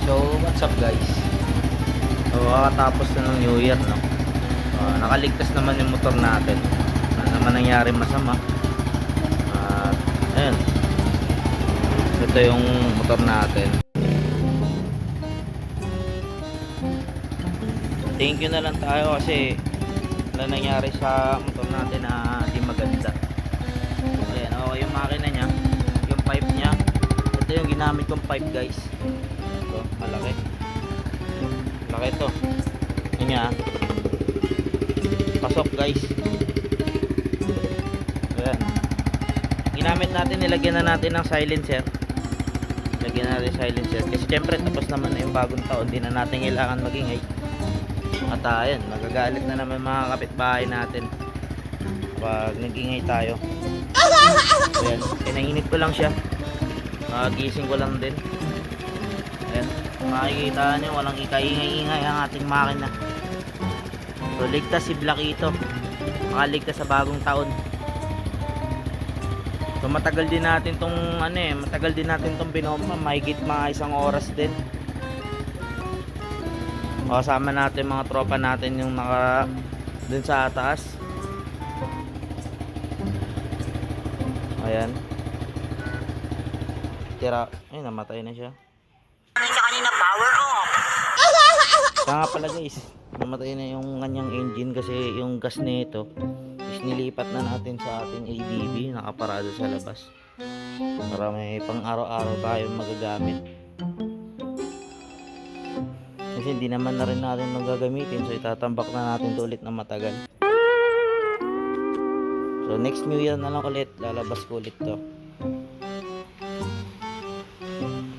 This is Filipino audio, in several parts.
So, what's up guys? So, kakatapos na ng New Year, no? Nakaligtas naman yung motor natin. Wala naman nangyari masama. At, ayun. Ito yung motor natin. Thank you na lang tayo kasi wala nangyari sa motor natin na di maganda. Ayan, okay yung makina niya. Yung pipe niya. Ito yung ginamit kong pipe guys. Ito, malaki. Malaki ito. Yan niya. Pasok guys. Ayan. Ginamit natin, nilagyan na natin ng silencer. Lagyan na natin silencer. Kasi syempre tapos naman na yung bagong taon. Hindi na natin kailangan magingay. At ayan, magagalit na naman mga kapitbahay natin pag nagingay tayo. Ayan, pinainit ko lang siya. Gising ko lang din. Ayan, makikita nyo walang ikaingay-ingay ang ating makina. So ligtas si Blackito, makaligtas sa bagong taon. So matagal din natin tong matagal din natin tong binomba, mahigit mga 1 oras din. Kasama natin mga tropa natin yung naka dun sa taas. Ayan. Tira, ay namatay na siya. Sa kanina power off. Kaya nga pala guys, namatay na yung kanyang engine kasi yung gas nito is nilipat na natin sa ating ADB, nakaparado sa labas para may pang araw-araw tayo magagamit. Kasi hindi naman na rin natin magagamitin, so itatambak na natin ito ulit na matagal. So next New Year na lang ulit, lalabas ko ulit to.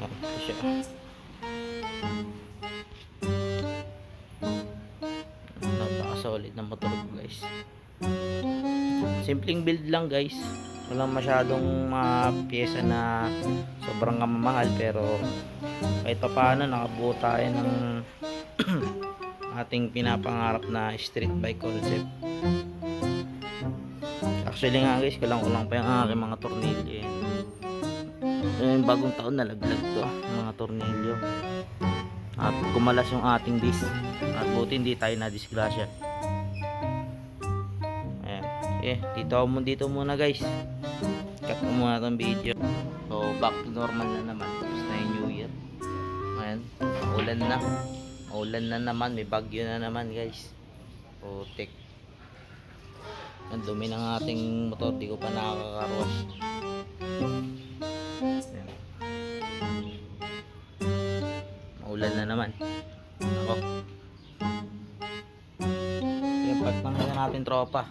Ito siya. Napaka-solid na motor ko guys. Simpleng build lang guys. Walang masyadong mga pyesa na sobrang kamamahal, pero kahit pa paano nakabuo tayo ng ating pinapangarap na street bike concept. Actually nga guys, kulang-kulang pa yung aking mga tornilyo. Yung bagong taon nalaglag to, mga tornilyo. At kumalas yung ating disc. At buti hindi tayo na-disgrasya. Ayan. Dito muna guys. Cut ko muna itong video. So back to normal na naman. Tapos na yung New Year. Ayan. Maulan na naman. May bagyo na naman guys. Putik. Ang dumi ng ating motor. Di ko pa nakakakarwash. Ayan. Maulan na naman. Ako. Yung pagtanggal natin tropa.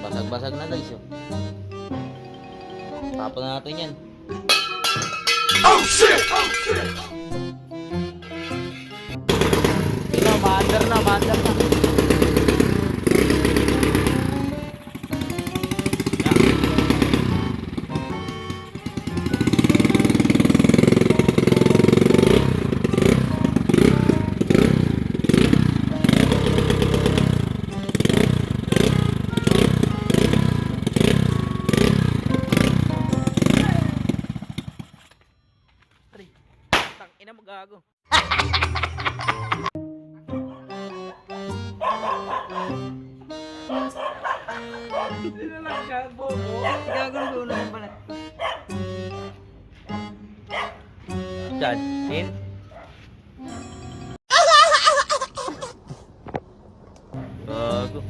Basag-basag na guys. Tapon na natin yan. Oh shit! Oh shit! Ito, maandar na. Ina mo gago. Hindi na lang gago mo. Gago na pala. Dad, in. Gago.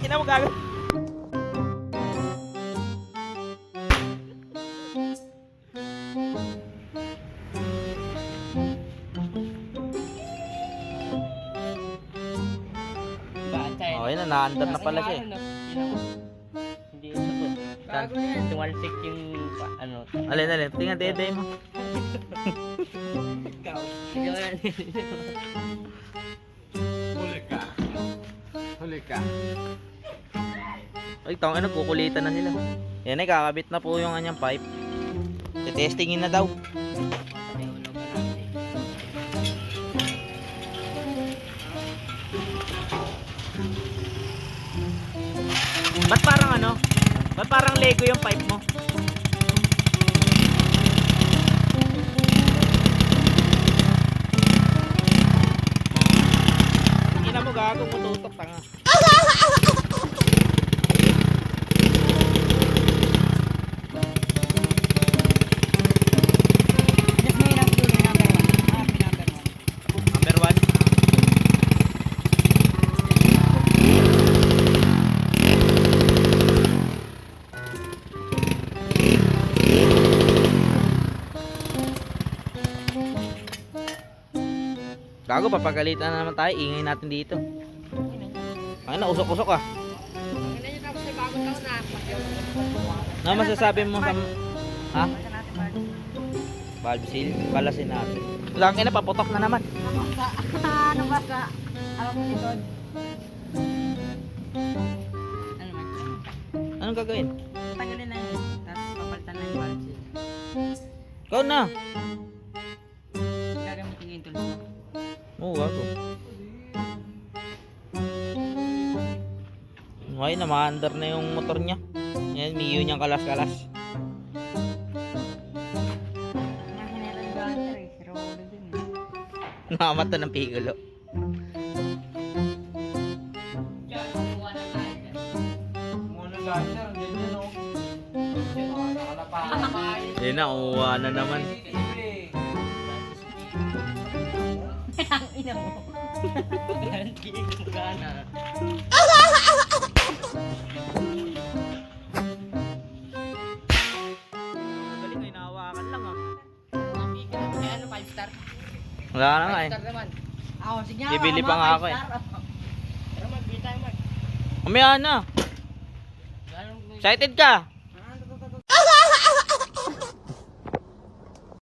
Ina mo gago. Okay na, naandar na pala siya. Hindi sagot. Saan Bago na yan. Tumalsik yung ano. Alin. Tingnan dede mo. Ikaw. Ikaw yan. Huli ka. Ay, tawang kukulitan na sila. Yan ay, kakabit na po yung kanyang pipe. Testingin na daw. Ba't parang ano? Ba't parang Lego yung pipe mo? Ina mo gago mo tutok tanga. Just may lang dulo number 1. Number 1. Number 1. Gago, papagalitan na naman tayo. Ingay natin dito. Ay na, usok-usok ah. Ano masasabi mo sa... Ha? Valve seal? Balasin natin. Lang na, paputok na naman. Ano ba sa... Alam mo likod? Ano man? Anong gagawin? Tagalin na yun. Tapos papalitan na yung valve seal. Ikaw na. Gagamitin yung tools mo. Oo, gago. Ngayon, namaandar na yung motor niya. Yan, miyo niyang kalas-kalas. Ang hinilang ganter eh. Si Rolo din eh. Nakamata ng pigulo. Muna laser, ganyan o. Yan na, uwa na naman. Ang ina mo. Hindi ko gana. Galing ay nahawakan lang ah. Ano, 5 star? Wala na nga 5 eh. star naman. Ako, sige nga. Bibili ako, pa nga mga ako eh. 5 star. Pero mag-bili tayo mag. Umaya na. Ganun- Excited ka?